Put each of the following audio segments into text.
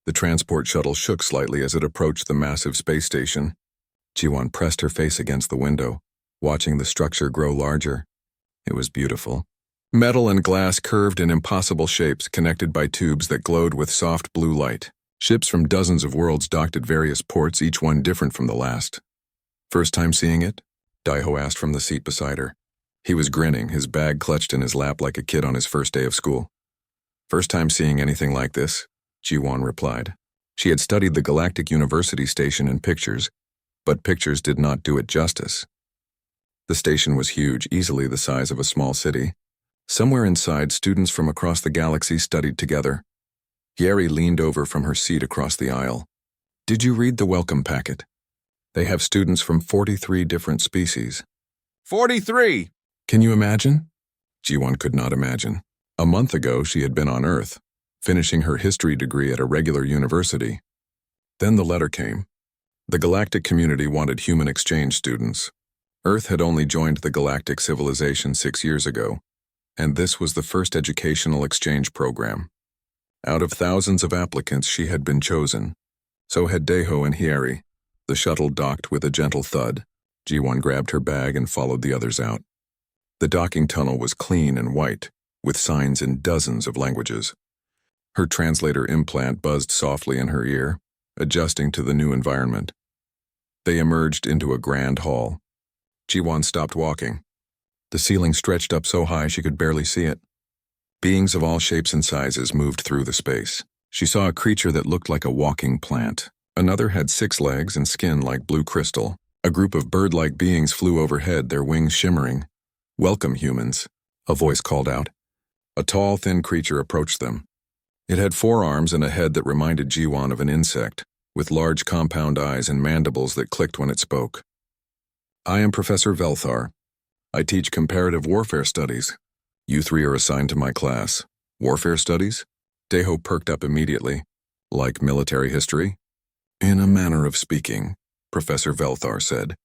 The transport shuttle shook slightly as it approached the massive space station. Ji-won pressed her face against the window, watching the structure grow larger. It was beautiful. Metal and glass curved in impossible shapes, connected by tubes that glowed with soft blue light. Ships from dozens of worlds docked at various ports, each one different from the last. First time seeing it? Daiho asked from the seat beside her. He was grinning, his bag clutched in his lap like a kid on his first day of school. First time seeing anything like this, Ji-won replied. She had studied the Galactic University station in pictures, but pictures did not do it justice. The station was huge, easily the size of a small city. Somewhere inside, students from across the galaxy studied together. Yeri leaned over from her seat across the aisle. Did you read the welcome packet? They have students from 43 different species. 43! Can you imagine? Ji-won could not imagine. A month ago, she had been on Earth, finishing her history degree at a regular university. Then the letter came. The galactic community wanted human exchange students. Earth had only joined the galactic civilization 6 years ago, and this was the first educational exchange program. Out of thousands of applicants, she had been chosen. So had Daiho and Hyeri. The shuttle docked with a gentle thud. Ji-won grabbed her bag and followed the others out. The docking tunnel was clean and white, with signs in dozens of languages. Her translator implant buzzed softly in her ear, adjusting to the new environment. They emerged into a grand hall. Ji-won stopped walking. The ceiling stretched up so high she could barely see it. Beings of all shapes and sizes moved through the space. She saw a creature that looked like a walking plant. Another had 6 legs and skin like blue crystal. A group of bird-like beings flew overhead, their wings shimmering. "Welcome, humans," a voice called out. A tall, thin creature approached them. It had 4 arms and a head that reminded Ji-won of an insect, with large compound eyes and mandibles that clicked when it spoke. "I am Professor Velthar. I teach comparative warfare studies. You 3 are assigned to my class. Warfare studies?" Daiho perked up immediately. "Like military history?" "In a manner of speaking," Professor Velthar said.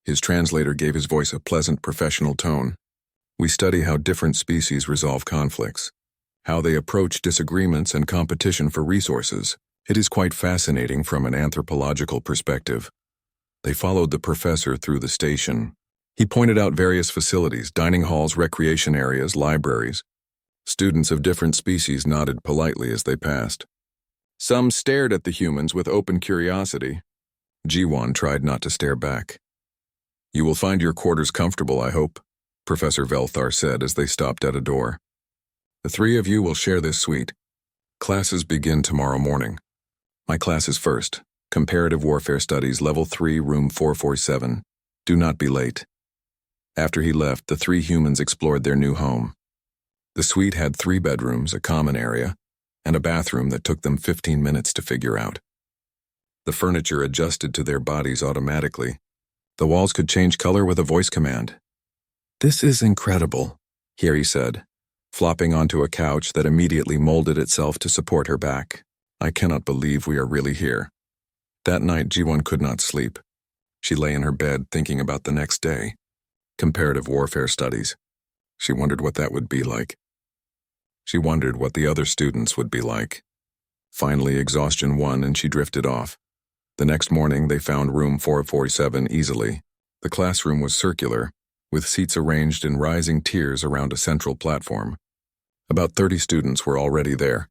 His translator gave his voice a pleasant professional tone. "We study how different species resolve conflicts, how they approach disagreements and competition for resources. It is quite fascinating from an anthropological perspective." They followed the professor through the station. He pointed out various facilities, dining halls, recreation areas, libraries. Students of different species nodded politely as they passed. Some stared at the humans with open curiosity. Ji-won tried not to stare back. "You will find your quarters comfortable, I hope," Professor Velthar said as they stopped at a door. "The 3 of you will share this suite. Classes begin tomorrow morning. My class is first, Comparative Warfare Studies, Level 3, Room 447. Do not be late." After he left, the 3 humans explored their new home. The suite had 3 bedrooms, a common area, and a bathroom that took them 15 minutes to figure out. The furniture adjusted to their bodies automatically. The walls could change color with a voice command. "This is incredible," Hyeri said, flopping onto a couch that immediately molded itself to support her back. "I cannot believe we are really here." That night, Ji-won could not sleep. She lay in her bed thinking about the next day. Comparative warfare studies. She wondered what that would be like. She wondered what the other students would be like. Finally, exhaustion won and she drifted off. The next morning, they found room 447 easily. The classroom was circular, with seats arranged in rising tiers around a central platform. About 30 students were already there,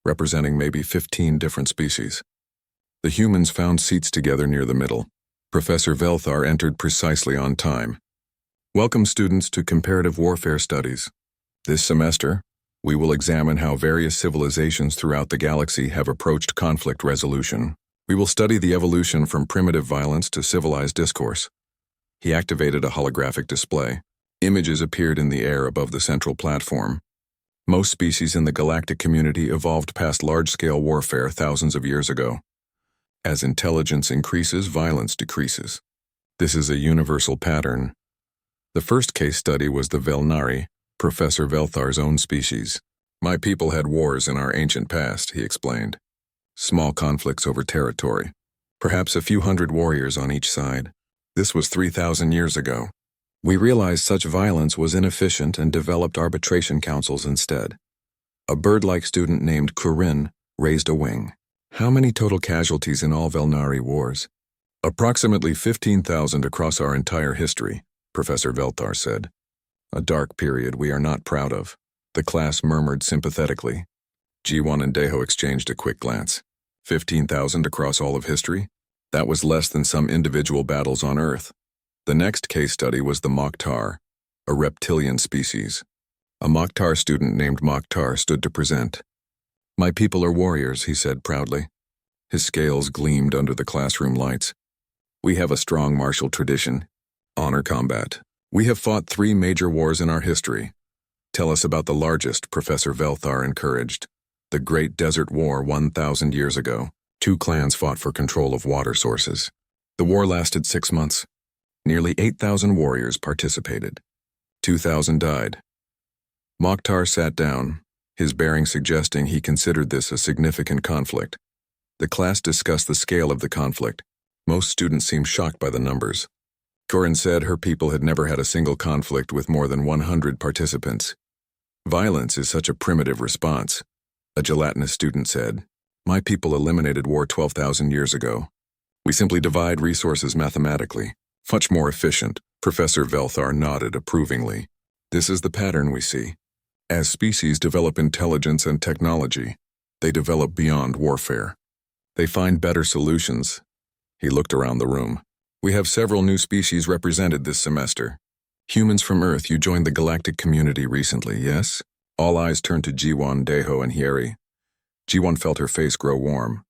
representing maybe 15 different species. The humans found seats together near the middle. Professor Velthar entered precisely on time. "Welcome, students, to Comparative Warfare Studies. This semester, we will examine how various civilizations throughout the galaxy have approached conflict resolution. We will study the evolution from primitive violence to civilized discourse." He activated a holographic display. Images appeared in the air above the central platform. Most species in the galactic community evolved past large-scale warfare thousands of years ago. As intelligence increases, violence decreases. This is a universal pattern. The first case study was the Velnari, Professor Velthar's own species. "My people had wars in our ancient past," he explained. Small conflicts over territory. Perhaps a few hundred warriors on each side. This was 3,000 years ago. We realized such violence was inefficient and developed arbitration councils instead. A bird-like student named Corinne raised a wing. How many total casualties in all Velnari wars? Approximately 15,000 across our entire history, Professor Velthar said. A dark period we are not proud of. The class murmured sympathetically. G1 and Deho exchanged a quick glance. 15,000 across all of history? That was less than some individual battles on Earth. The next case study was the Mokhtar, a reptilian species. A Mokhtar student named Mokhtar stood to present. "My people are warriors," he said proudly. His scales gleamed under the classroom lights. "We have a strong martial tradition. Honor combat. We have fought 3 major wars in our history." "Tell us about the largest," Professor Velthar encouraged. "The Great Desert War 1,000 years ago. 2 clans fought for control of water sources. The war lasted 6 months. Nearly 8,000 warriors participated. 2,000 died." Mokhtar sat down, his bearing suggesting he considered this a significant conflict. The class discussed the scale of the conflict. Most students seemed shocked by the numbers. Corinne said her people had never had a single conflict with more than 100 participants. "Violence is such a primitive response," a gelatinous student said. "My people eliminated war 12,000 years ago. We simply divide resources mathematically. Much more efficient." Professor Velthar nodded approvingly. "This is the pattern we see. As species develop intelligence and technology, they develop beyond warfare. They find better solutions." He looked around the room. "We have several new species represented this semester. Humans from Earth, you joined the galactic community recently, yes?" All eyes turned to G1, Deho, and Hyeri. G1 felt her face grow warm.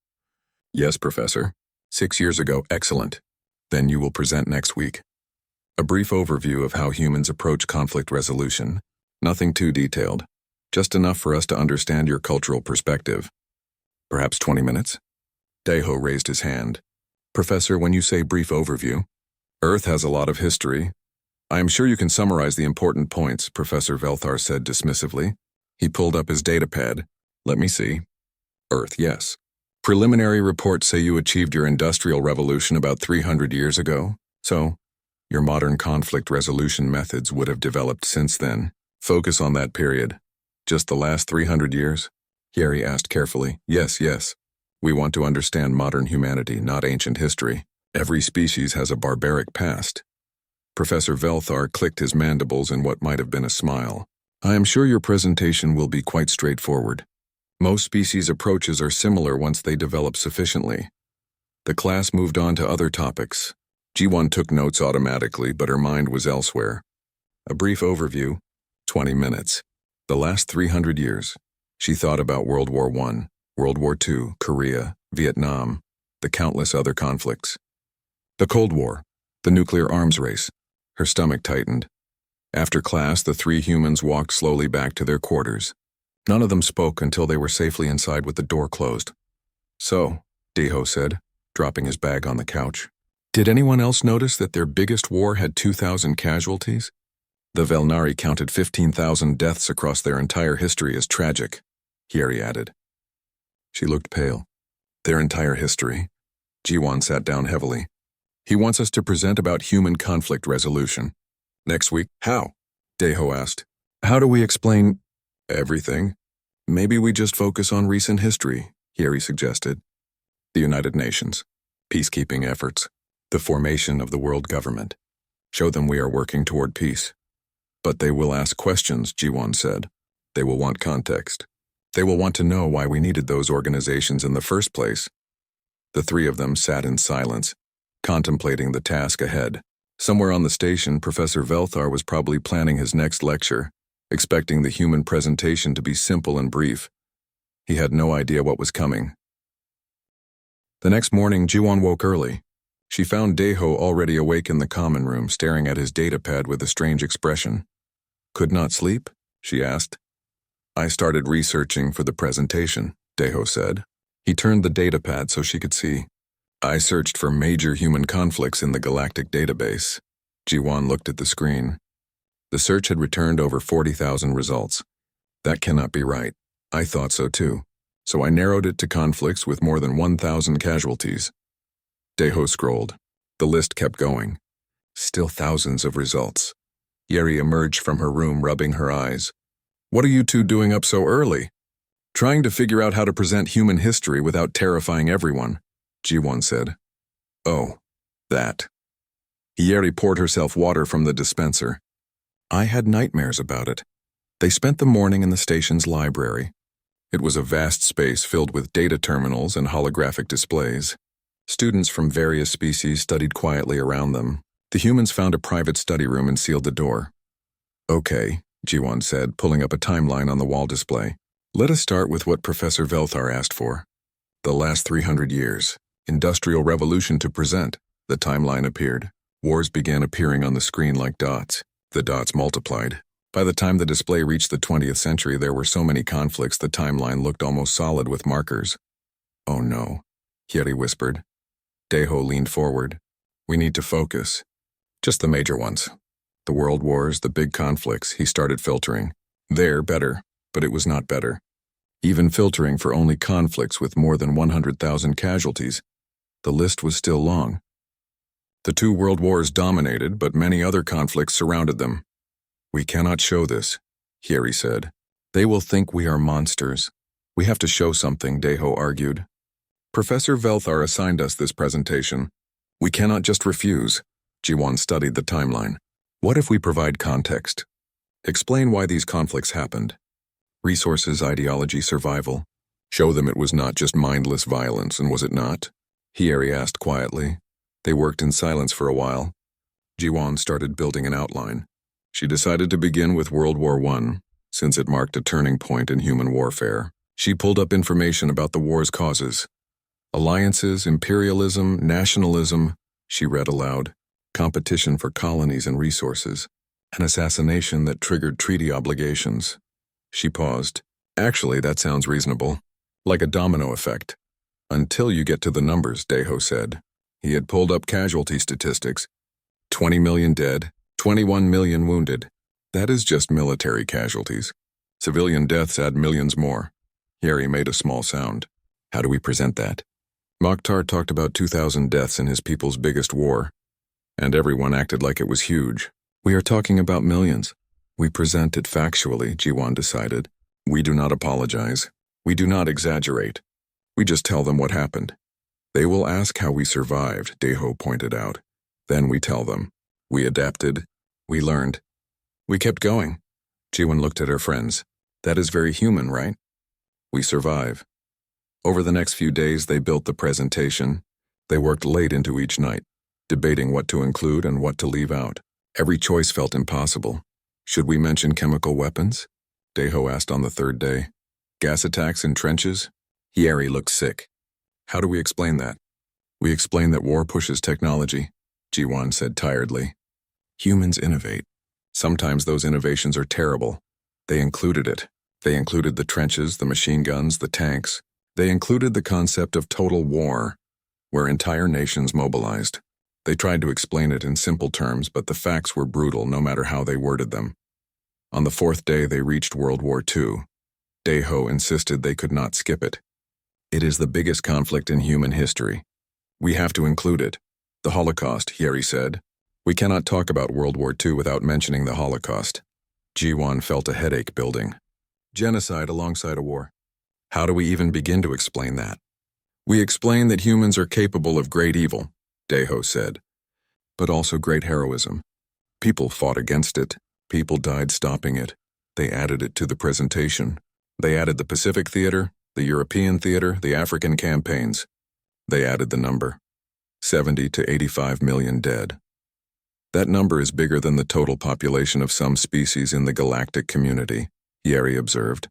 "Yes, Professor. 6 years ago, excellent. Then you will present next week. A brief overview of how humans approach conflict resolution. Nothing too detailed. Just enough for us to understand your cultural perspective. Perhaps 20 minutes? Deho raised his hand. "Professor, when you say brief overview, Earth has a lot of history. I am sure you can summarize the important points," Professor Velthar said dismissively. He pulled up his datapad. "Let me see. Earth, yes. Preliminary reports say you achieved your industrial revolution about 300 years ago, so your modern conflict resolution methods would have developed since then. Focus on that period. Just the last 300 years? Hyeri asked carefully. Yes. We want to understand modern humanity, not ancient history. Every species has a barbaric past." Professor Velthar clicked his mandibles in what might have been a smile. "I am sure your presentation will be quite straightforward. Most species' approaches are similar once they develop sufficiently." The class moved on to other topics. G1 took notes automatically, but her mind was elsewhere. A brief overview, 20 minutes. The last 300 years. She thought about World War I, World War II, Korea, Vietnam, the countless other conflicts. The Cold War, the nuclear arms race. Her stomach tightened. After class, the 3 humans walked slowly back to their quarters. None of them spoke until they were safely inside with the door closed. "So," Deho said, dropping his bag on the couch. "Did anyone else notice that their biggest war had 2,000 casualties? The Velnari counted 15,000 deaths across their entire history as tragic," Hyeri added. She looked pale. "Their entire history?" G1 sat down heavily. "He wants us to present about human conflict resolution. Next week?" "How?" Deho asked. "How do we explain everything? Maybe we just focus on recent history," Hyeri suggested. "The United Nations, peacekeeping efforts, the formation of the world government. Show them we are working toward peace." "But they will ask questions," G1 said. "They will want context. They will want to know why we needed those organizations in the first place." The 3 of them sat in silence, contemplating the task ahead. Somewhere on the station, Professor Velthar was probably planning his next lecture, expecting the human presentation to be simple and brief. He had no idea what was coming. The next morning, Ji-won woke early. She found Deho already awake in the common room, staring at his datapad with a strange expression. "Could not sleep?" she asked. "I started researching for the presentation," Deho said. He turned the datapad so she could see. "I searched for major human conflicts in the galactic database." Ji-won looked at the screen. The search had returned over 40,000 results. "That cannot be right. I thought so too. So I narrowed it to conflicts with more than 1,000 casualties." Deho scrolled. The list kept going. Still thousands of results. Hyeri emerged from her room, rubbing her eyes. "What are you two doing up so early?" Trying to figure out how to present human history without terrifying everyone, Ji-won said. Oh, that. Hyeri poured herself water from the dispenser. I had nightmares about it. They spent the morning in the station's library. It was a vast space filled with data terminals and holographic displays. Students from various species studied quietly around them. The humans found a private study room and sealed the door. Okay, Ji-won said, pulling up a timeline on the wall display. Let us start with what Professor Velthar asked for. The last 300 years. Industrial revolution to present. The timeline appeared. Wars began appearing on the screen like dots. The dots multiplied. By the time the display reached the 20th century, there were so many conflicts the timeline looked almost solid with markers. Oh no, Hyeri whispered. Daeho leaned forward. We need to focus. Just the major ones. The world wars, the big conflicts, he started filtering. They're better, but it was not better. Even filtering for only conflicts with more than 100,000 casualties, the list was still long. The two world wars dominated, but many other conflicts surrounded them. We cannot show this, Hyeri said. They will think we are monsters. We have to show something, Daeho argued. Professor Velthar assigned us this presentation. We cannot just refuse. Ji-won studied the timeline. What if we provide context? Explain why these conflicts happened. Resources, ideology, survival. Show them it was not just mindless violence, and was it not? Hyeri asked quietly. They worked in silence for a while. Ji-won started building an outline. She decided to begin with World War I, since it marked a turning point in human warfare. She pulled up information about the war's causes. Alliances, imperialism, nationalism, she read aloud. Competition for colonies and resources. An assassination that triggered treaty obligations. She paused. Actually, that sounds reasonable. Like a domino effect. Until you get to the numbers, Daeho said. He had pulled up casualty statistics. 20 million dead, 21 million wounded. That is just military casualties. Civilian deaths add millions more. Hyeri made a small sound. How do we present that? Mokhtar talked about 2,000 deaths in his people's biggest war, and everyone acted like it was huge. We are talking about millions. We present it factually, Ji-won decided. We do not apologize. We do not exaggerate. We just tell them what happened. They will ask how we survived, Daeho pointed out. Then we tell them. We adapted. We learned. We kept going. Ji-won looked at her friends. That is very human, right? We survive. Over the next few days, they built the presentation. They worked late into each night, debating what to include and what to leave out. Every choice felt impossible. Should we mention chemical weapons? Daeho asked on the third day. Gas attacks in trenches? Hyeri looked sick. How do we explain that? We explain that war pushes technology, Ji-won said tiredly. Humans innovate. Sometimes those innovations are terrible. They included it. They included the trenches, the machine guns, the tanks. They included the concept of total war, where entire nations mobilized. They tried to explain it in simple terms, but the facts were brutal no matter how they worded them. On the fourth day, they reached World War II. Daeho insisted they could not skip it. It is the biggest conflict in human history. We have to include it. The Holocaust, Hyeri said. We cannot talk about World War II without mentioning the Holocaust. Ji-won felt a headache building. Genocide alongside a war. How do we even begin to explain that? We explain that humans are capable of great evil, Daeho said, but also great heroism. People fought against it. People died stopping it. They added it to the presentation. They added the Pacific Theater, the European Theater, the African campaigns. They added the number. 70 to 85 million dead. That number is bigger than the total population of some species in the galactic community, Hyeri observed.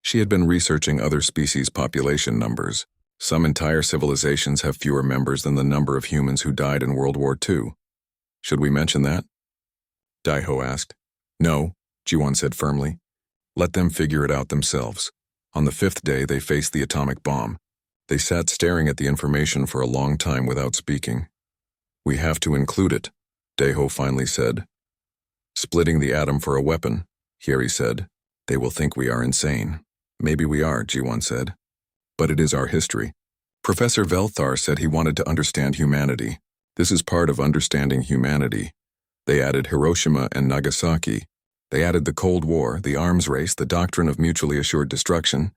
She had been researching other species' population numbers. Some entire civilizations have fewer members than the number of humans who died in World War II. Should we mention that? Daeho asked. No, Ji-won said firmly. Let them figure it out themselves. On the fifth day, they faced the atomic bomb. They sat staring at the information for a long time without speaking. We have to include it, Daeho finally said. Splitting the atom for a weapon, Hyeri said. They will think we are insane. Maybe we are, Ji-won said. But it is our history. Professor Velthar said he wanted to understand humanity. This is part of understanding humanity. They added Hiroshima and Nagasaki. They added the Cold War, the arms race, the doctrine of mutually assured destruction.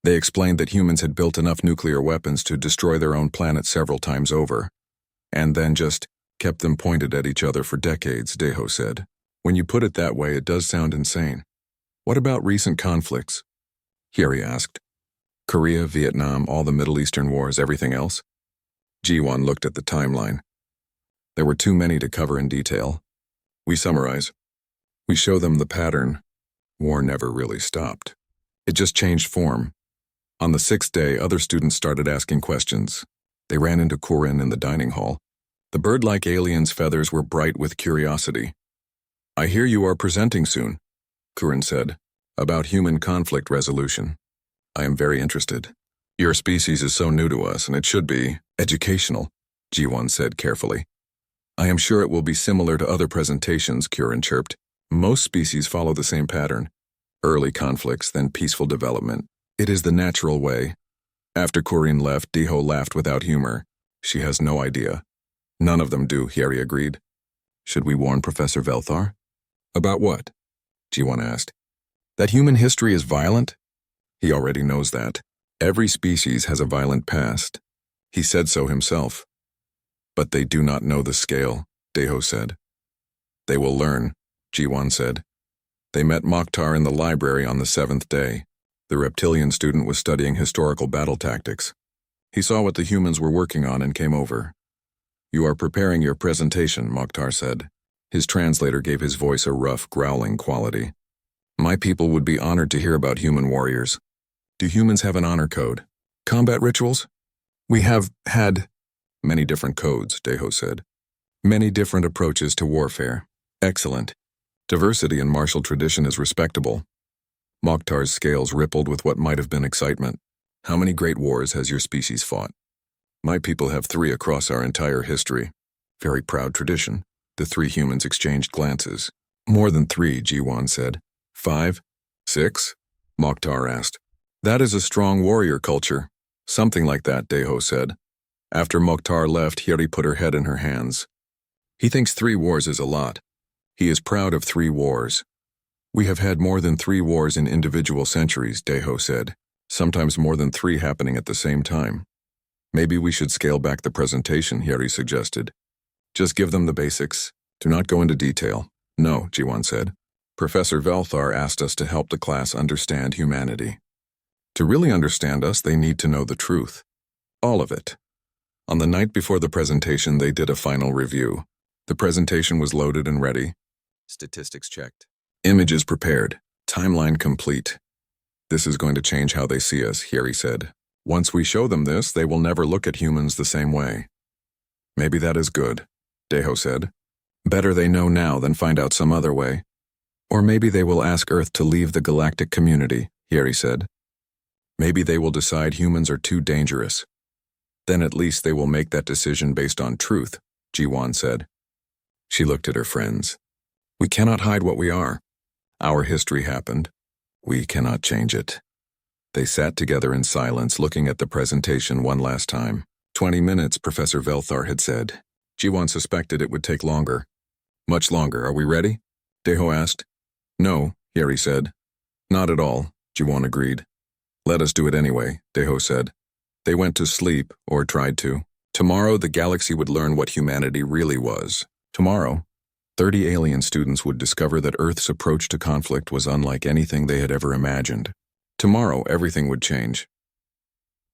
They explained that humans had built enough nuclear weapons to destroy their own planet several times over, and then just kept them pointed at each other for decades, Deho said. When you put it that way, it does sound insane. What about recent conflicts? Hiri asked. Korea, Vietnam, all the Middle Eastern wars, everything else? Ji-won looked at the timeline. There were too many to cover in detail. We summarize. We show them the pattern. War never really stopped. It just changed form. On the 6th day, other students started asking questions. They ran into Corinne in the dining hall. The bird-like alien's feathers were bright with curiosity. I hear you are presenting soon, Corinne said, about human conflict resolution. I am very interested. Your species is so new to us, and it should be educational, Ji-won said carefully. I am sure it will be similar to other presentations, Corinne chirped. Most species follow the same pattern. Early conflicts, then peaceful development. It is the natural way. After Corinne left, Deho laughed without humor. She has no idea. None of them do, Hiri agreed. Should we warn Professor Velthar? About what? Ji-won asked. That human history is violent? He already knows that. Every species has a violent past. He said so himself. But they do not know the scale, Deho said. They will learn, Ji-won said. They met Mokhtar in the library on the 7th day. The reptilian student was studying historical battle tactics. He saw what the humans were working on and came over. You are preparing your presentation, Mokhtar said. His translator gave his voice a rough, growling quality. My people would be honored to hear about human warriors. Do humans have an honor code? Combat rituals? We have had many different codes, Deho said. Many different approaches to warfare. Excellent. Diversity in martial tradition is respectable. Mokhtar's scales rippled with what might have been excitement. How many great wars has your species fought? My people have 3 across our entire history. Very proud tradition. The 3 humans exchanged glances. More than 3, Ji-won said. 5? 6? Mokhtar asked. That is a strong warrior culture. Something like that, Deho said. After Mokhtar left, Hiri put her head in her hands. He thinks 3 wars is a lot. He is proud of 3 wars. We have had more than 3 wars in individual centuries, Deho said. Sometimes more than 3 happening at the same time. Maybe we should scale back the presentation, Hiri suggested. Just give them the basics. Do not go into detail. No, Ji-won said. Professor Velthar asked us to help the class understand humanity. To really understand us, they need to know the truth. All of it. On the night before the presentation, they did a final review. The presentation was loaded and ready. Statistics checked. Images prepared. Timeline complete. This is going to change how they see us, Hiri said. Once we show them this, they will never look at humans the same way. Maybe that is good, Deho said. Better they know now than find out some other way. Or maybe they will ask Earth to leave the galactic community, Hiri said. Maybe they will decide humans are too dangerous. Then at least they will make that decision based on truth, Ji-won said. She looked at her friends. We cannot hide what we are. Our history happened. We cannot change it. They sat together in silence, looking at the presentation one last time. 20 minutes, Professor Velthar had said. Ji-won suspected it would take longer. Much longer, are we ready? Deho asked. No, Hiri said. Not at all, Ji-won agreed. Let us do it anyway, Deho said. They went to sleep, or tried to. Tomorrow the galaxy would learn what humanity really was. Tomorrow, 30 alien students would discover that Earth's approach to conflict was unlike anything they had ever imagined. Tomorrow, everything would change.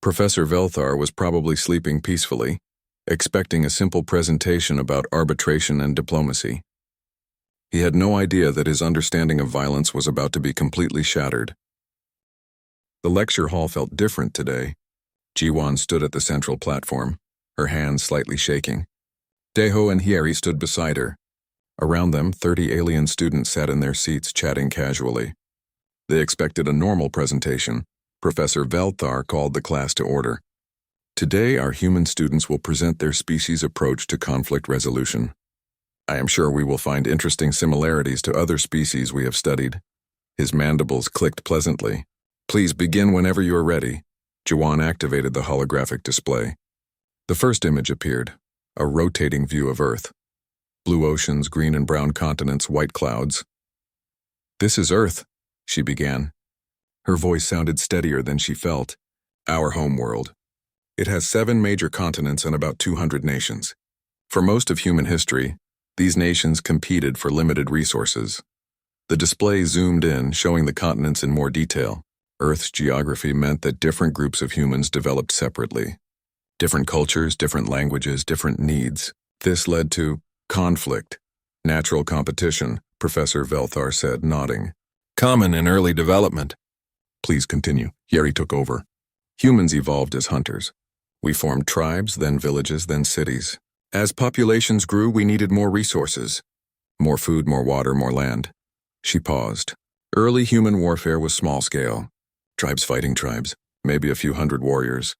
Professor Velthar was probably sleeping peacefully, expecting a simple presentation about arbitration and diplomacy. He had no idea that his understanding of violence was about to be completely shattered. The lecture hall felt different today. Ji-won stood at the central platform, her hands slightly shaking. Deho and Hiri stood beside her. Around them, 30 alien students sat in their seats chatting casually. They expected a normal presentation. Professor Velthar called the class to order. Today, our human students will present their species' approach to conflict resolution. I am sure we will find interesting similarities to other species we have studied. His mandibles clicked pleasantly. Please begin whenever you are ready. Ji-won activated the holographic display. The first image appeared, a rotating view of Earth. Blue oceans, green and brown continents, white clouds. This is Earth, she began. Her voice sounded steadier than she felt. Our homeworld. It has 7 major continents and about 200 nations. For most of human history, these nations competed for limited resources. The display zoomed in, showing the continents in more detail. Earth's geography meant that different groups of humans developed separately. Different cultures, different languages, different needs. This led to conflict. Natural competition, Professor Velthar said, nodding. Common in early development. Please continue. Yeri took over. Humans evolved as hunters. We formed tribes, then villages, then cities. As populations grew, we needed more resources. More food, more water, more land. She paused. Early human warfare was small scale. Tribes fighting tribes, maybe a few hundred warriors.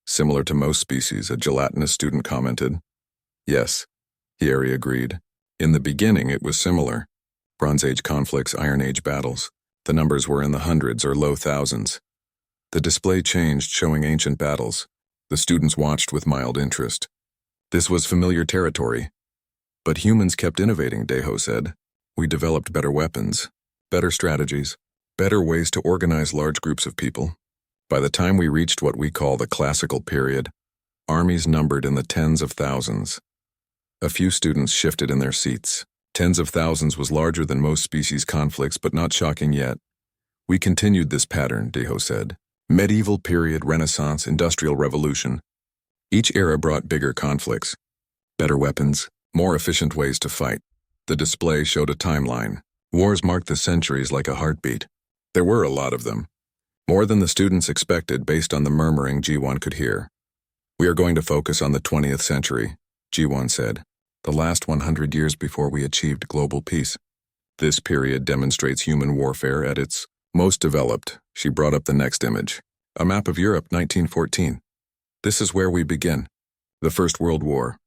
Similar to most species, a gelatinous student commented. Yes, Yeri agreed. In the beginning, it was similar. Bronze Age conflicts, Iron Age battles. The numbers were in the hundreds or low thousands. The display changed, showing ancient battles. The students watched with mild interest. This was familiar territory. But humans kept innovating, Deho said. We developed better weapons, better strategies, better ways to organize large groups of people. By the time we reached what we call the classical period, armies numbered in the tens of thousands. A few students shifted in their seats. Tens of thousands was larger than most species conflicts, but not shocking yet. We continued this pattern, Deho said. Medieval period, Renaissance, Industrial Revolution. Each era brought bigger conflicts, better weapons, more efficient ways to fight. The display showed a timeline. Wars marked the centuries like a heartbeat. There were a lot of them. More than the students expected based on the murmuring G1 could hear. We are going to focus on the 20th century, G1 said. The last 100 years before we achieved global peace. This period demonstrates human warfare at its most developed. She brought up the next image. A map of Europe, 1914. This is where we begin. The First World War.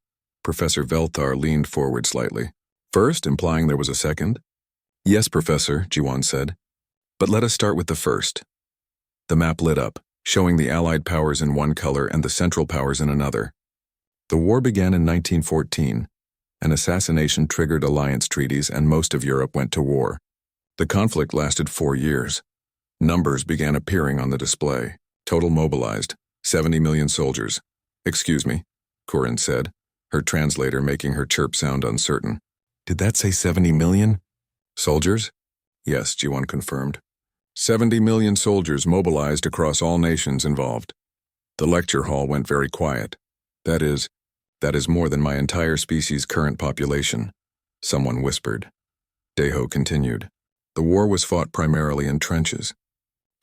Professor Velthar leaned forward slightly. First, implying there was a second? Yes, Professor, G1 said. But let us start with the first. The map lit up, showing the Allied powers in one color and the Central powers in another. The war began in 1914. An assassination triggered alliance treaties and most of Europe went to war. The conflict lasted 4 years. Numbers began appearing on the display. Total mobilized, 70 million soldiers. Excuse me, Corinne said, her translator making her chirp sound uncertain. Did that say 70 million? Soldiers? Yes, G1 confirmed. 70 million soldiers mobilized across all nations involved. The lecture hall went very quiet. That is more than my entire species' current population, someone whispered. Deho continued. The war was fought primarily in trenches.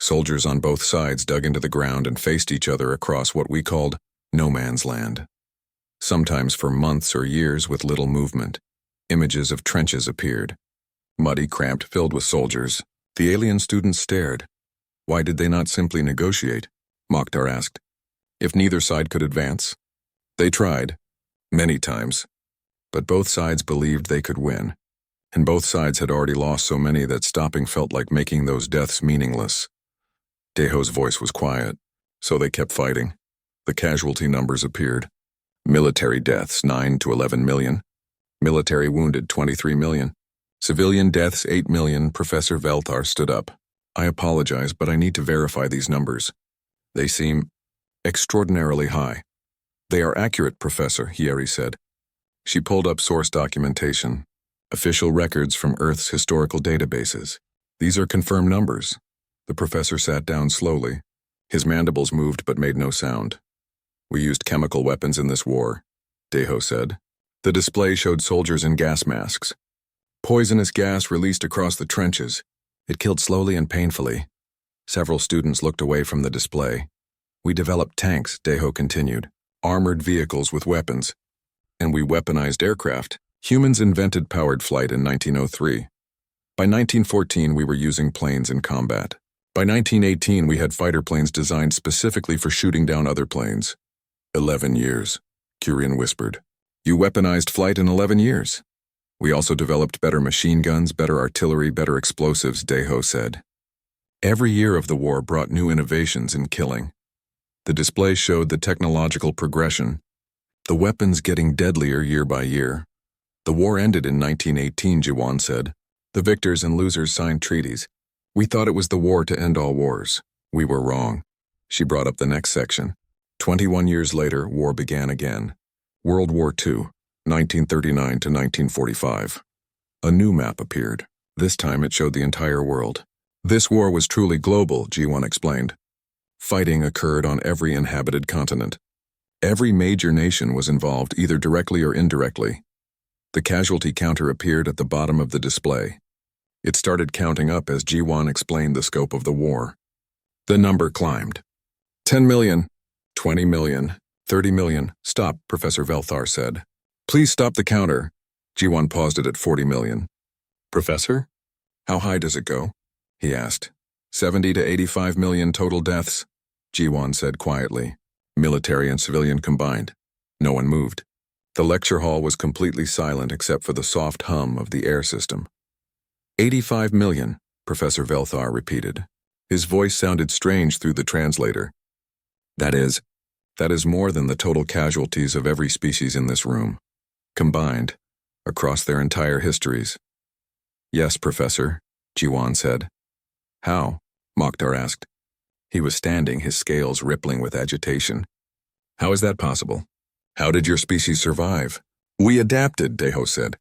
Soldiers on both sides dug into the ground and faced each other across what we called no man's land. Sometimes for months or years with little movement. Images of trenches appeared. Muddy, cramped, filled with soldiers. The alien students stared. Why did they not simply negotiate? Mokhtar asked. If neither side could advance? They tried. Many times. But both sides believed they could win. And both sides had already lost so many that stopping felt like making those deaths meaningless. Deho's voice was quiet, so they kept fighting. The casualty numbers appeared. Military deaths, 9 to 11 million. Military wounded, 23 million. Civilian deaths, 8 million. Professor Velthar stood up. I apologize, but I need to verify these numbers. They seem extraordinarily high. They are accurate, Professor, Yeri said. She pulled up source documentation, official records from Earth's historical databases. These are confirmed numbers. The professor sat down slowly. His mandibles moved but made no sound. We used chemical weapons in this war, Deho said. The display showed soldiers in gas masks. Poisonous gas released across the trenches. It killed slowly and painfully. Several students looked away from the display. We developed tanks, Deho continued. Armored vehicles with weapons. And we weaponized aircraft. Humans invented powered flight in 1903. By 1914, we were using planes in combat. By 1918, we had fighter planes designed specifically for shooting down other planes. 11 years, Kurian whispered. You weaponized flight in 11 years. We also developed better machine guns, better artillery, better explosives, Deho said. Every year of the war brought new innovations in killing. The display showed the technological progression, the weapons getting deadlier year by year. The war ended in 1918, Jiwan said. The victors and losers signed treaties. We thought it was the war to end all wars. We were wrong. She brought up the next section. 21 years later, war began again. World War II, 1939 to 1945. A new map appeared. This time it showed the entire world. This war was truly global, G1 explained. Fighting occurred on every inhabited continent. Every major nation was involved, either directly or indirectly. The casualty counter appeared at the bottom of the display. It started counting up as G1 explained the scope of the war. The number climbed. 10 million, 20 million, 30 million. Stop, Professor Velthar said. Please stop the counter. G1 paused it at 40 million. Professor? How high does it go? He asked. 70 to 85 million total deaths, G1 said quietly. Military and civilian combined. No one moved. The lecture hall was completely silent except for the soft hum of the air system. 85 million, Professor Velthar repeated. His voice sounded strange through the translator. That is more than the total casualties of every species in this room, combined, across their entire histories. Yes, Professor, G1 said. How? Mokhtar asked. He was standing, his scales rippling with agitation. How is that possible? How did your species survive? We adapted, Deho said.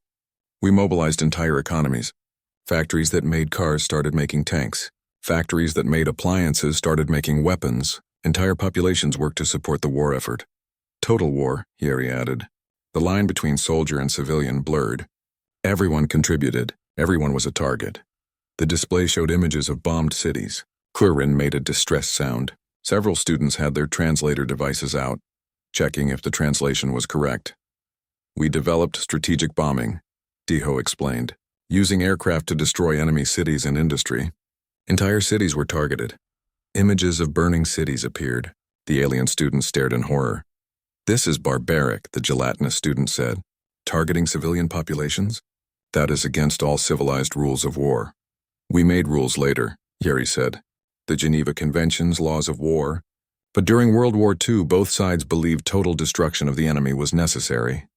We mobilized entire economies. Factories that made cars started making tanks. Factories that made appliances started making weapons. Entire populations worked to support the war effort. Total war, Yeri added. The line between soldier and civilian blurred. Everyone contributed. Everyone was a target. The display showed images of bombed cities. Kurin made a distressed sound. Several students had their translator devices out, checking if the translation was correct. We developed strategic bombing, Deho explained, using aircraft to destroy enemy cities and industry. Entire cities were targeted. Images of burning cities appeared. The alien students stared in horror. This is barbaric, the gelatinous student said. Targeting civilian populations? That is against all civilized rules of war. We made rules later, Yeri said. The Geneva Conventions, laws of war. But during World War II, both sides believed total destruction of the enemy was necessary.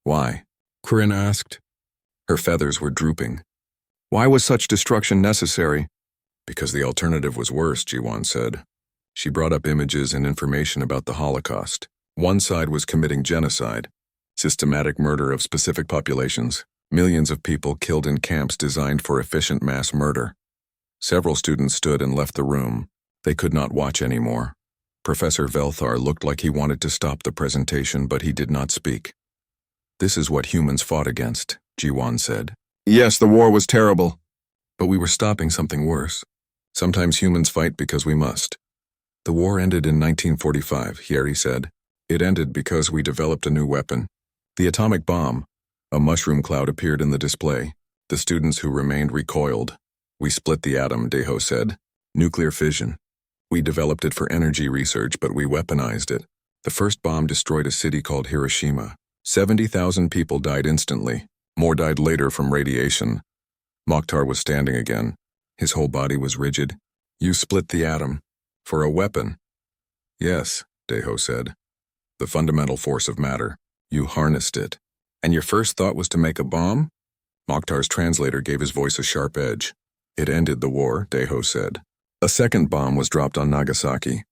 Why? Kurin asked. Her feathers were drooping. Why was such destruction necessary? Because the alternative was worse, G1 said. She brought up images and information about the Holocaust. One side was committing genocide, systematic murder of specific populations, millions of people killed in camps designed for efficient mass murder. Several students stood and left the room. They could not watch anymore. Professor Velthar looked like he wanted to stop the presentation, but he did not speak. This is what humans fought against, G1 said. Yes, the war was terrible, but we were stopping something worse. Sometimes humans fight because we must. The war ended in 1945, Yeri said. It ended because we developed a new weapon. The atomic bomb. A mushroom cloud appeared in the display. The students who remained recoiled. We split the atom, Deho said. Nuclear fission. We developed it for energy research, but we weaponized it. The first bomb destroyed a city called Hiroshima. 70,000 people died instantly. More died later from radiation. Mokhtar was standing again. His whole body was rigid. You split the atom. For a weapon. Yes, Deho said. The fundamental force of matter. You harnessed it. And your first thought was to make a bomb? Mokhtar's translator gave his voice a sharp edge. It ended the war, Deho said. A second bomb was dropped on Nagasaki.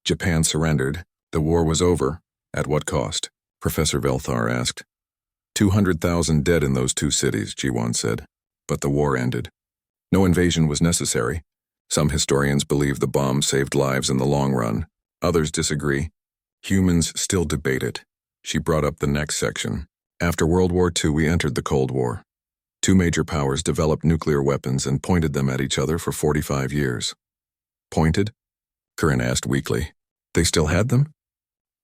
Japan surrendered. The war was over. At what cost? Professor Velthar asked. 200,000 dead in those two cities, G1 said. But the war ended. No invasion was necessary. Some historians believe the bomb saved lives in the long run. Others disagree. Humans still debate it. She brought up the next section. After World War II, we entered the Cold War. Two major powers developed nuclear weapons and pointed them at each other for 45 years. Pointed? Kurin asked weakly. They still had them?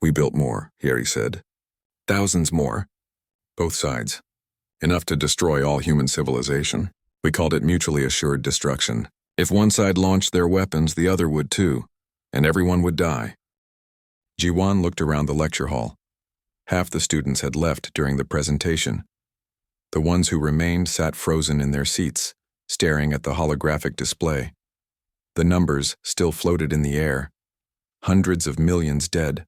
We built more, Yeri said. Thousands more. Both sides. Enough to destroy all human civilization. We called it mutually assured destruction. If one side launched their weapons, the other would too, and everyone would die. Jiwan looked around the lecture hall. Half the students had left during the presentation. The ones who remained sat frozen in their seats, staring at the holographic display. The numbers still floated in the air. Hundreds of millions dead.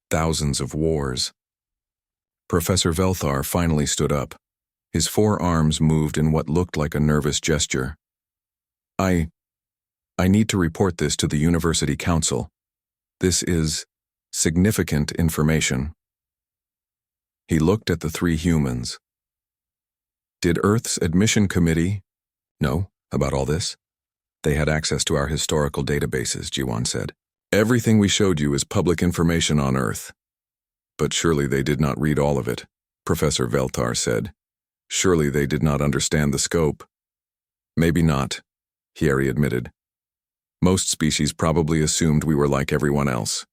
Thousands of wars. Professor Velthar finally stood up. His 4 arms moved in what looked like a nervous gesture. I need to report this to the University Council. This is significant information. He looked at the three humans. Did Earth's admission committee know about all this? They had access to our historical databases, Jiwan said. Everything we showed you is public information on Earth. But surely they did not read all of it, Professor Veltar said. Surely they did not understand the scope. Maybe not, Hieri admitted. Most species probably assumed we were like everyone else.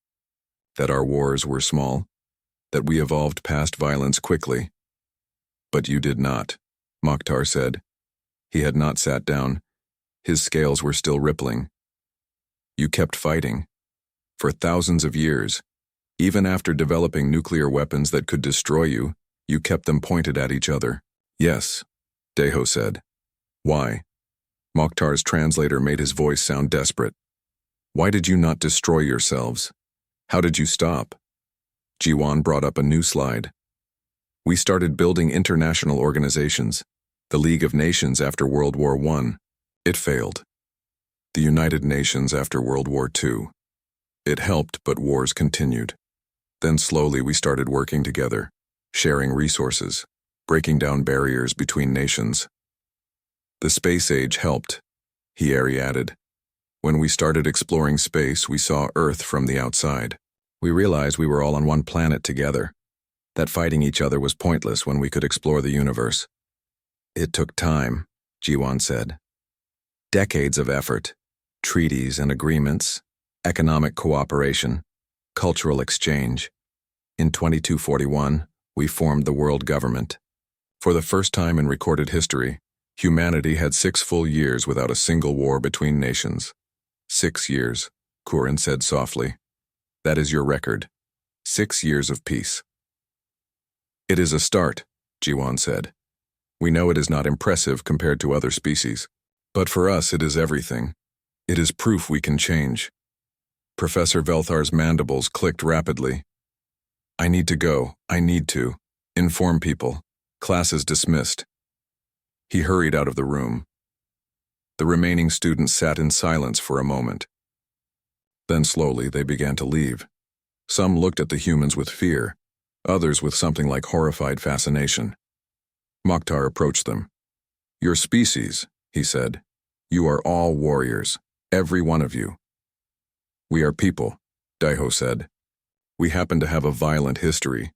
That our wars were small. That we evolved past violence quickly. But you did not, Mokhtar said. He had not sat down. His scales were still rippling. You kept fighting. For thousands of years. Even after developing nuclear weapons that could destroy you, you kept them pointed at each other. Yes, Deho said. Why? Mokhtar's translator made his voice sound desperate. Why did you not destroy yourselves? How did you stop? Jiwan brought up a new slide. We started building international organizations, the League of Nations after World War I. It failed. The United Nations after World War II. It helped, but wars continued. Then slowly we started working together, sharing resources, breaking down barriers between nations. The space age helped, Hieri added. When we started exploring space, we saw Earth from the outside. We realized we were all on one planet together, that fighting each other was pointless when we could explore the universe. It took time, Jiwan said. Decades of effort, treaties and agreements, economic cooperation, cultural exchange. In 2241, we formed the world government. For the first time in recorded history, humanity had 6 full years without a single war between nations. 6 years, Kurin said softly. That is your record. 6 years of peace. It is a start, Jiwan said. We know it is not impressive compared to other species, but for us it is everything. It is proof we can change. Professor Velthar's mandibles clicked rapidly. I need to go. I need to. Inform people. Class is dismissed. He hurried out of the room. The remaining students sat in silence for a moment. Then slowly they began to leave. Some looked at the humans with fear, others with something like horrified fascination. Mokhtar approached them. Your species, he said. You are all warriors, every one of you. We are people, Daiho said. We happen to have a violent history.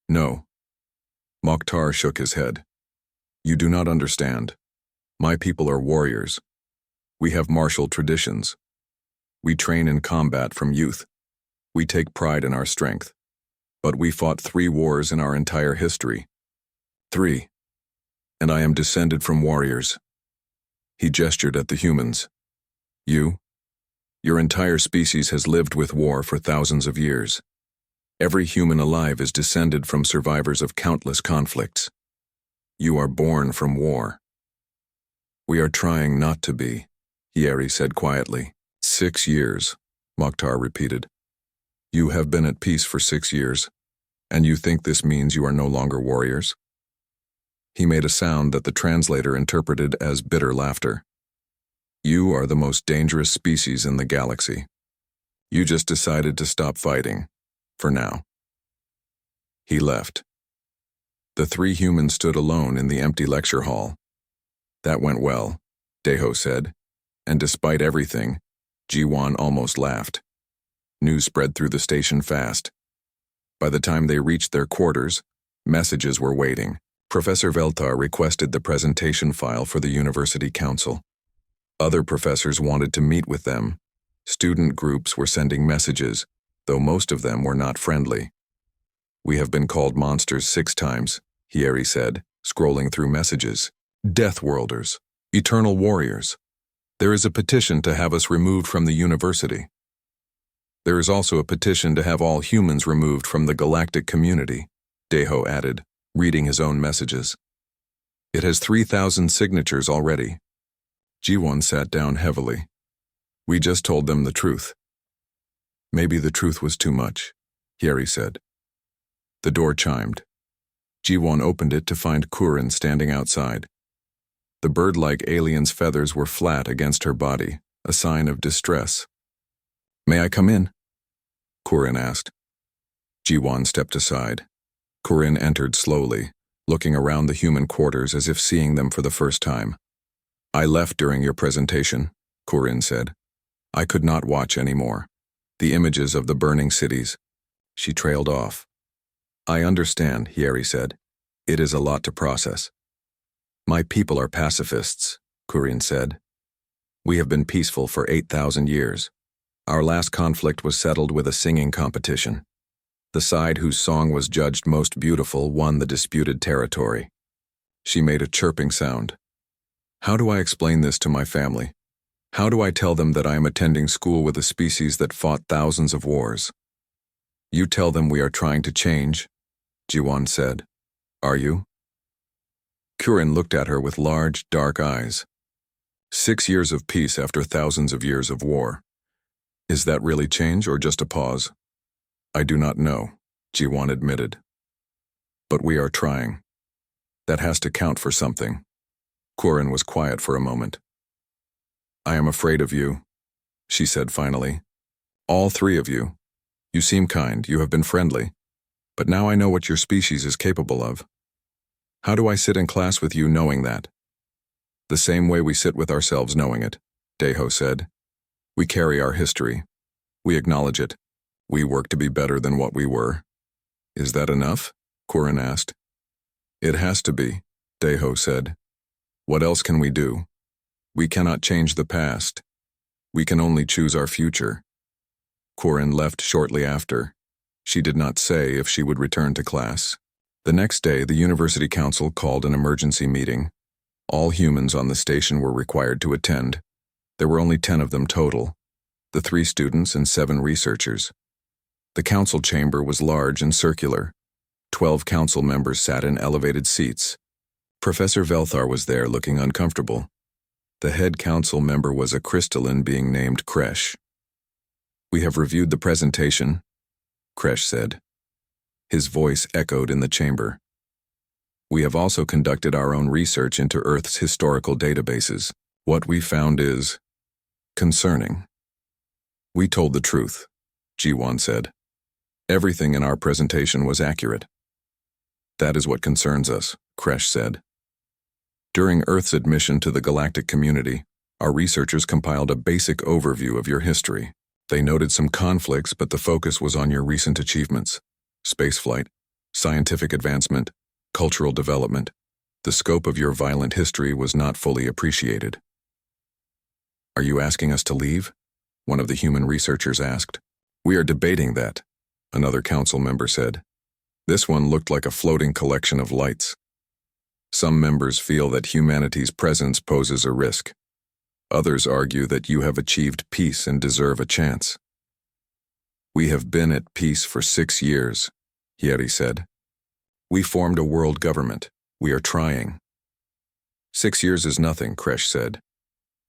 No. Mokhtar shook his head. You do not understand. My people are warriors. We have martial traditions. We train in combat from youth. We take pride in our strength. But we fought 3 wars in our entire history. 3. And I am descended from warriors. He gestured at the humans. You? Your entire species has lived with war for thousands of years. Every human alive is descended from survivors of countless conflicts. You are born from war. We are trying not to be, Hieri said quietly. 6 years, Mokhtar repeated. You have been at peace for 6 years, and you think this means you are no longer warriors? He made a sound that the translator interpreted as bitter laughter. You are the most dangerous species in the galaxy. You just decided to stop fighting, for now. He left. The 3 humans stood alone in the empty lecture hall. That went well, Deho said, and despite everything, Jiwan almost laughed. News spread through the station fast. By the time they reached their quarters, messages were waiting. Professor Veltar requested the presentation file for the University Council. Other professors wanted to meet with them. Student groups were sending messages, though most of them were not friendly. We have been called monsters 6 times, Hieri said, scrolling through messages. Death Worlders, Eternal Warriors. There is a petition to have us removed from the university. There is also a petition to have all humans removed from the galactic community, Deho added, reading his own messages. It has 3,000 signatures already. Jiwon sat down heavily. We just told them the truth. Maybe the truth was too much, Hieri said. The door chimed. Jiwon opened it to find Kurin standing outside. The bird-like alien's feathers were flat against her body, a sign of distress. "May I come in?" Corinne asked. Jiwon stepped aside. Corinne entered slowly, looking around the human quarters as if seeing them for the first time. "I left during your presentation," Corinne said. "I could not watch anymore. The images of the burning cities." She trailed off. "I understand," Hyeri said. "It is a lot to process." "My people are pacifists," Corinne said. "We have been peaceful for 8,000 years. Our last conflict was settled with a singing competition. The side whose song was judged most beautiful won the disputed territory." She made a chirping sound. "How do I explain this to my family? How do I tell them that I am attending school with a species that fought thousands of wars?" "You tell them we are trying to change," Jiwon said. "Are you?" Corinne looked at her with large, dark eyes. 6 years of peace after thousands of years of war. Is that really change or just a pause? "I do not know," Jiwon admitted. "But we are trying. That has to count for something." Corinne was quiet for a moment. "I am afraid of you," she said finally. "All three of you. You seem kind, you have been friendly. But now I know what your species is capable of. How do I sit in class with you knowing that?" "The same way we sit with ourselves knowing it," Daeho said. "We carry our history. We acknowledge it. We work to be better than what we were." "Is that enough?" Corinne asked. "It has to be," Daeho said. "What else can we do? We cannot change the past. We can only choose our future." Corinne left shortly after. She did not say if she would return to class. The next day, the University Council called an emergency meeting. All humans on the station were required to attend. There were only 10 of them total, the 3 students and 7 researchers. The council chamber was large and circular. 12 council members sat in elevated seats. Professor Velthar was there looking uncomfortable. The head council member was a crystalline being named Kresh. "We have reviewed the presentation," Kresh said. His voice echoed in the chamber. "We have also conducted our own research into Earth's historical databases. What we found is concerning." "We told the truth," Jiwon said. "Everything in our presentation was accurate." "That is what concerns us," Kresh said. "During Earth's admission to the galactic community, our researchers compiled a basic overview of your history. They noted some conflicts, but the focus was on your recent achievements: spaceflight, scientific advancement, cultural development. The scope of your violent history was not fully appreciated." "Are you asking us to leave?" one of the human researchers asked. "We are debating that," another council member said. This one looked like a floating collection of lights. "Some members feel that humanity's presence poses a risk. Others argue that you have achieved peace and deserve a chance." "We have been at peace for 6 years," Hyeri said. "We formed a world government. We are trying." "6 years is nothing," Kresh said.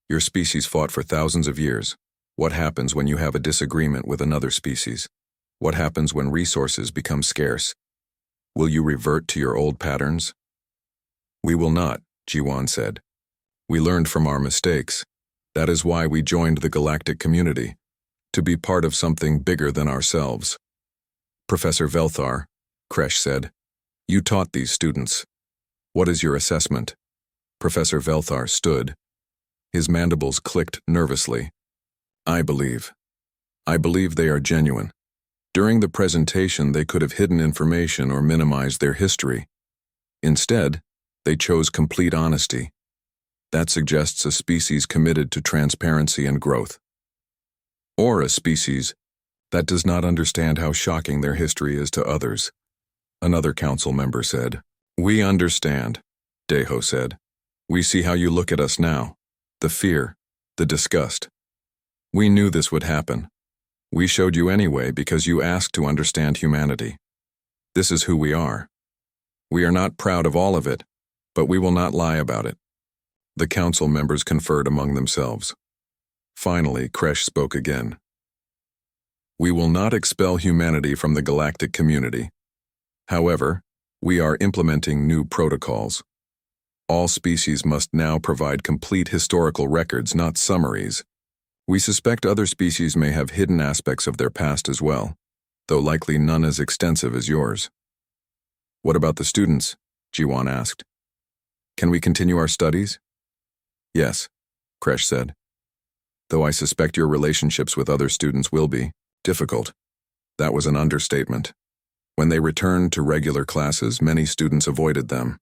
"Your species fought for thousands of years. What happens when you have a disagreement with another species? What happens when resources become scarce? Will you revert to your old patterns?" "We will not," Jiwon said. "We learned from our mistakes. That is why we joined the galactic community, to be part of something bigger than ourselves." "Professor Velthar," Kresh said, "you taught these students. What is your assessment?" Professor Velthar stood. His mandibles clicked nervously. I believe they are genuine. During the presentation, they could have hidden information or minimized their history. Instead, they chose complete honesty. That suggests a species committed to transparency and growth. Or a species that does not understand how shocking their history is to others, another council member said. "We understand," Daeho said. "We see how you look at us now. The fear, the disgust. We knew this would happen. We showed you anyway because you asked to understand humanity. This is who we are. We are not proud of all of it, but we will not lie about it." The council members conferred among themselves. Finally, Kresh spoke again. "We will not expel humanity from the galactic community. However, we are implementing new protocols. All species must now provide complete historical records, not summaries. We suspect other species may have hidden aspects of their past as well, though likely none as extensive as yours. What about the students? Jiwan asked. Can we continue our studies? Yes, Kresh said. Though I suspect your relationships with other students will be difficult. That was an understatement. When they returned to regular classes, many students avoided them.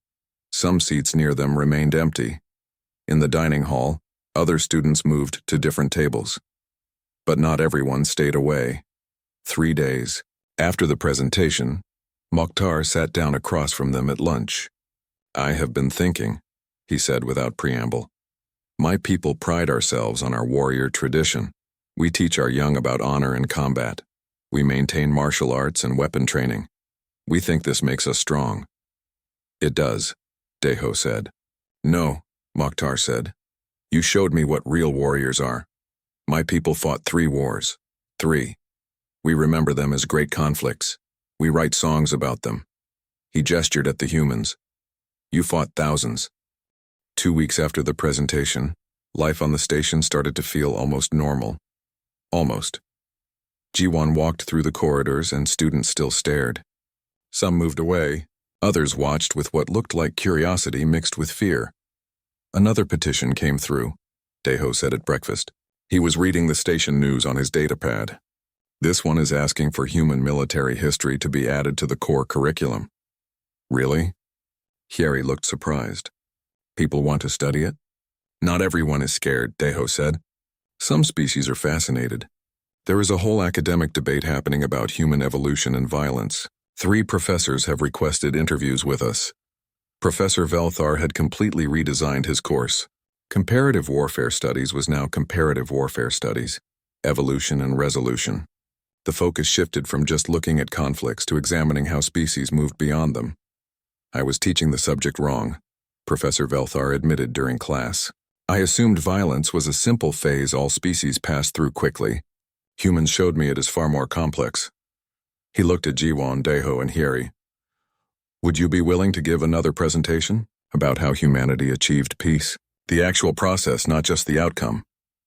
Some seats near them remained empty. In the dining hall, other students moved to different tables. But not everyone stayed away. 3 days after the presentation, Mokhtar sat down across from them at lunch. I have been thinking, he said without preamble. My people pride ourselves on our warrior tradition. We teach our young about honor and combat. We maintain martial arts and weapon training. We think this makes us strong. It does, Deho said. No, Mokhtar said. You showed me what real warriors are. My people fought 3 wars. 3. We remember them as great conflicts. We write songs about them. He gestured at the humans. You fought thousands. 2 weeks after the presentation, life on the station started to feel almost normal. Almost. Jiwan walked through the corridors and students still stared. Some moved away, others watched with what looked like curiosity mixed with fear. Another petition came through, Deho said at breakfast. He was reading the station news on his datapad. This one is asking for human military history to be added to the core curriculum. Really? Hyeri looked surprised. People want to study it? Not everyone is scared, Deho said. Some species are fascinated. There is a whole academic debate happening about human evolution and violence. 3 professors have requested interviews with us. Professor Velthar had completely redesigned his course. Comparative Warfare Studies was now Comparative Warfare Studies, Evolution and Resolution. The focus shifted from just looking at conflicts to examining how species moved beyond them. I was teaching the subject wrong, Professor Velthar admitted during class. I assumed violence was a simple phase all species passed through quickly. Humans showed me it is far more complex. He looked at Jiwan, Deho, and Hyeri. Would you be willing to give another presentation about how humanity achieved peace? The actual process, not just the outcome.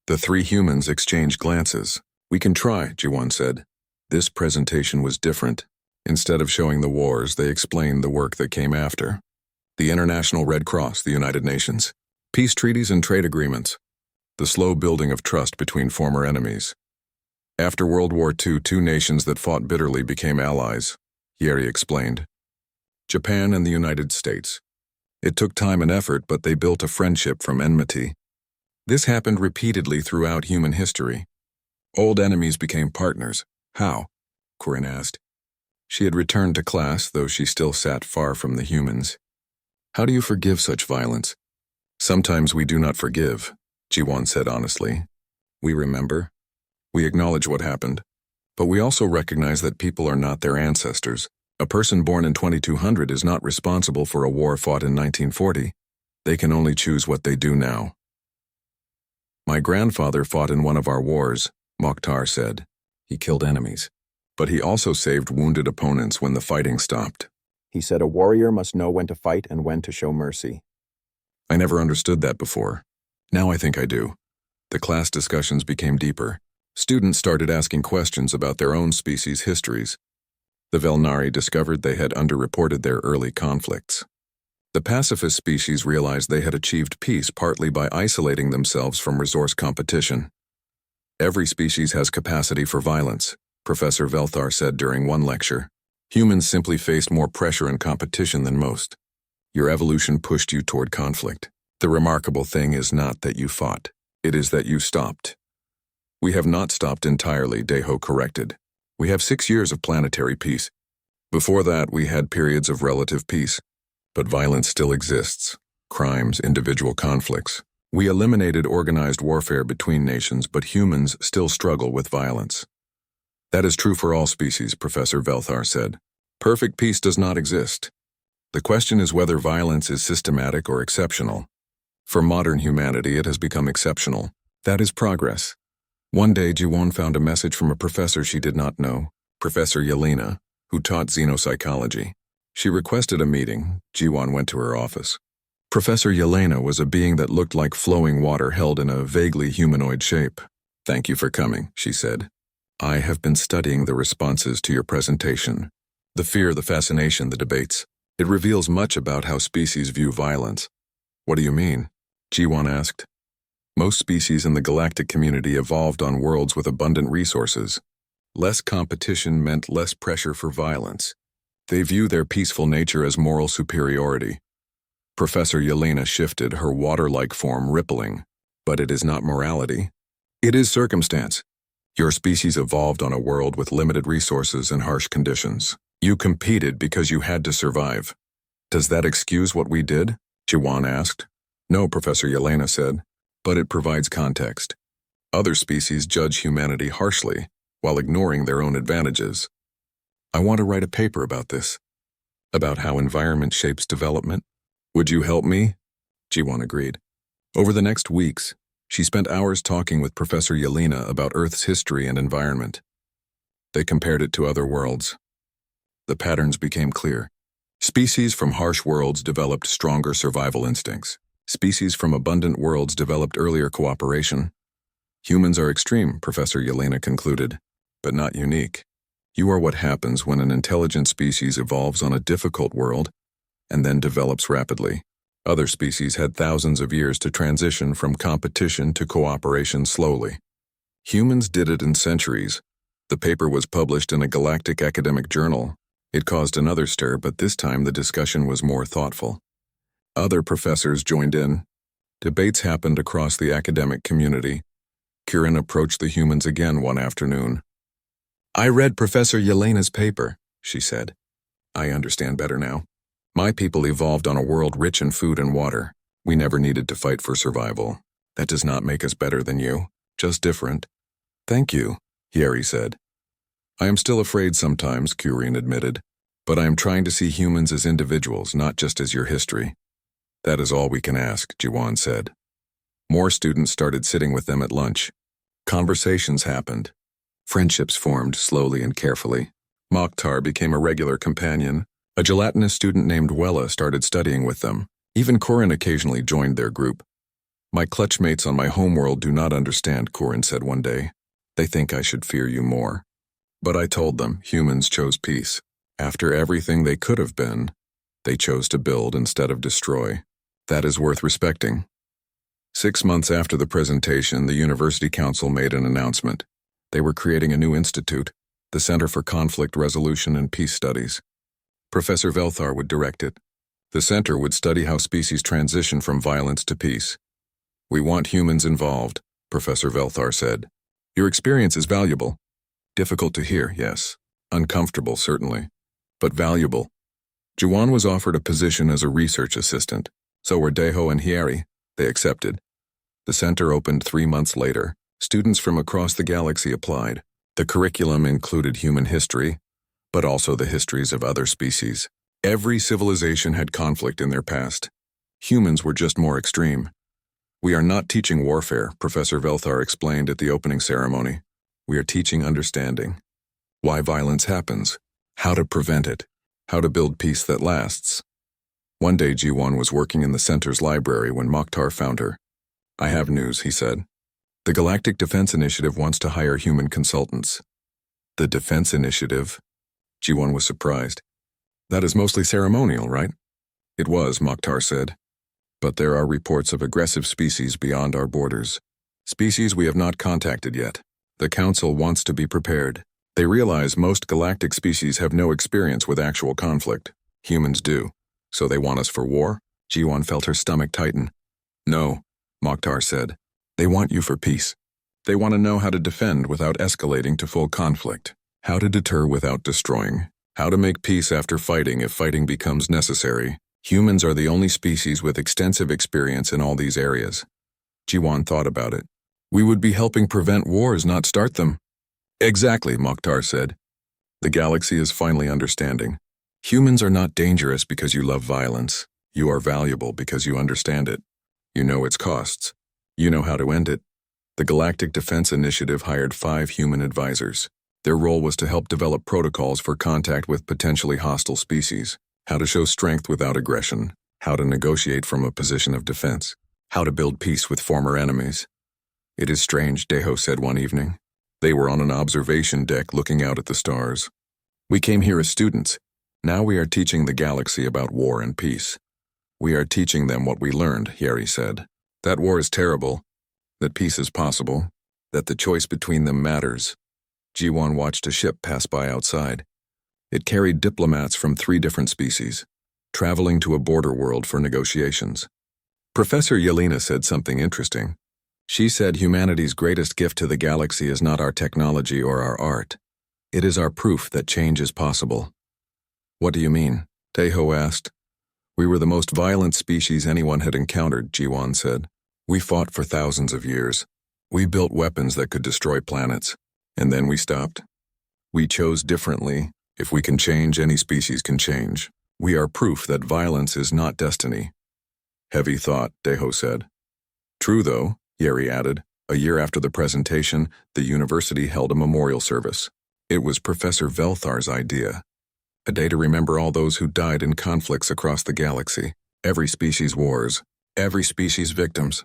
The 3 humans exchanged glances. We can try, Jiwan said. This presentation was different. Instead of showing the wars, they explained the work that came after. The International Red Cross, the United Nations, peace treaties and trade agreements, the slow building of trust between former enemies. After World War II, 2 nations that fought bitterly became allies, Hyeri explained. Japan and the United States. It took time and effort, but they built a friendship from enmity. This happened repeatedly throughout human history. Old enemies became partners. How? Corinne asked. She had returned to class, though she still sat far from the humans. How do you forgive such violence? Sometimes we do not forgive, Jiwan said honestly. We remember. We acknowledge what happened. But we also recognize that people are not their ancestors. A person born in 2200 is not responsible for a war fought in 1940. They can only choose what they do now. My grandfather fought in one of our wars, Mokhtar said. He killed enemies. But he also saved wounded opponents when the fighting stopped. He said a warrior must know when to fight and when to show mercy. I never understood that before. Now I think I do. The class discussions became deeper. Students started asking questions about their own species' histories. The Velnari discovered they had underreported their early conflicts. The pacifist species realized they had achieved peace partly by isolating themselves from resource competition. Every species has capacity for violence, Professor Velthar said during one lecture. Humans simply faced more pressure and competition than most. Your evolution pushed you toward conflict. The remarkable thing is not that you fought. It is that you stopped. We have not stopped entirely, Deho corrected. We have 6 years of planetary peace. Before that, we had periods of relative peace. But violence still exists. Crimes, individual conflicts. We eliminated organized warfare between nations, but humans still struggle with violence. That is true for all species, Professor Velthar said. Perfect peace does not exist. The question is whether violence is systematic or exceptional. For modern humanity, it has become exceptional. That is progress. One day, Jiwon found a message from a professor she did not know, Professor Yelena, who taught xenopsychology. She requested a meeting. Jiwon went to her office. Professor Yelena was a being that looked like flowing water held in a vaguely humanoid shape. "Thank you for coming," she said. "I have been studying the responses to your presentation. The fear, the fascination, the debates. It reveals much about how species view violence." "What do you mean?" Jiwon asked. "Most species in the galactic community evolved on worlds with abundant resources. Less competition meant less pressure for violence. They view their peaceful nature as moral superiority." Professor Yelena shifted, her water-like form rippling. "But it is not morality. It is circumstance. Your species evolved on a world with limited resources and harsh conditions. You competed because you had to survive. Does that excuse what we did?" Jiwon asked. "No," Professor Yelena said, "but it provides context. Other species judge humanity harshly while ignoring their own advantages. I want to write a paper about this, about how environment shapes development. Would you help me?" Jiwon agreed. Over the next weeks, she spent hours talking with Professor Yelena about Earth's history and environment. They compared it to other worlds. The patterns became clear. Species from harsh worlds developed stronger survival instincts. Species from abundant worlds developed earlier cooperation. Humans are extreme, Professor Yelena concluded, but not unique. You are what happens when an intelligent species evolves on a difficult world and then develops rapidly. Other species had thousands of years to transition from competition to cooperation slowly. Humans did it in centuries. The paper was published in a galactic academic journal. It caused another stir, but this time the discussion was more thoughtful. Other professors joined in. Debates happened across the academic community. Kirin approached the humans again one afternoon. "I read Professor Yelena's paper," she said. "I understand better now. My people evolved on a world rich in food and water. We never needed to fight for survival. That does not make us better than you, just different." "Thank you," Yeri said. "I am still afraid sometimes," Kirin admitted, "but I am trying to see humans as individuals, not just as your history." "That is all we can ask," Jiwon said. More students started sitting with them at lunch. Conversations happened. Friendships formed slowly and carefully. Mokhtar became a regular companion. A gelatinous student named Wella started studying with them. Even Corin occasionally joined their group. "My clutchmates on my homeworld do not understand," Corin said one day. "They think I should fear you more." But I told them humans chose peace. After everything they could have been, they chose to build instead of destroy. That is worth respecting. 6 months after the presentation, the University Council made an announcement. They were creating a new institute, the Center for Conflict Resolution and Peace Studies. Professor Velthar would direct it. The center would study how species transition from violence to peace. "We want humans involved," Professor Velthar said. "Your experience is valuable. Difficult to hear, yes. Uncomfortable, certainly. But valuable." Jiwon was offered a position as a research assistant. So were Daeho and Hyeri. They accepted. The center opened 3 months later. Students from across the galaxy applied. The curriculum included human history, but also the histories of other species. Every civilization had conflict in their past. Humans were just more extreme. "We are not teaching warfare," Professor Velthar explained at the opening ceremony. "We are teaching understanding. Why violence happens, how to prevent it, how to build peace that lasts." One day Jiwon was working in the center's library when Mokhtar found her. "I have news," he said. "The Galactic Defense Initiative wants to hire human consultants." "The Defense Initiative?" Jiwon was surprised. "That is mostly ceremonial, right?" "It was," Mokhtar said. "But there are reports of aggressive species beyond our borders. Species we have not contacted yet. The Council wants to be prepared. They realize most galactic species have no experience with actual conflict. Humans do. So they want us for war?" Jiwon felt her stomach tighten. "No," Mokhtar said. "They want you for peace. They want to know how to defend without escalating to full conflict. How to deter without destroying. How to make peace after fighting if fighting becomes necessary. Humans are the only species with extensive experience in all these areas." Jiwon thought about it. "We would be helping prevent wars, not start them." "Exactly," Mokhtar said. "The galaxy is finally understanding. Humans are not dangerous because you love violence. You are valuable because you understand it. You know its costs. You know how to end it." The Galactic Defense Initiative hired 5 human advisors. Their role was to help develop protocols for contact with potentially hostile species, how to show strength without aggression, how to negotiate from a position of defense, how to build peace with former enemies. It is strange, Deho said one evening. They were on an observation deck looking out at the stars. We came here as students. Now we are teaching the galaxy about war and peace. We are teaching them what we learned, Yeri said. That war is terrible, that peace is possible, that the choice between them matters. Jiwon watched a ship pass by outside. It carried diplomats from 3 different species, traveling to a border world for negotiations. Professor Yelena said something interesting. She said humanity's greatest gift to the galaxy is not our technology or our art. It is our proof that change is possible. What do you mean? Taeho asked. We were the most violent species anyone had encountered, Jiwon said. We fought for thousands of years. We built weapons that could destroy planets. And then we stopped. We chose differently. If we can change, any species can change. We are proof that violence is not destiny. Heavy thought, Taeho said. True, though, Yeri added. A year after the presentation, the university held a memorial service. It was Professor Velthar's idea. A day to remember all those who died in conflicts across the galaxy. Every species' wars, every species' victims.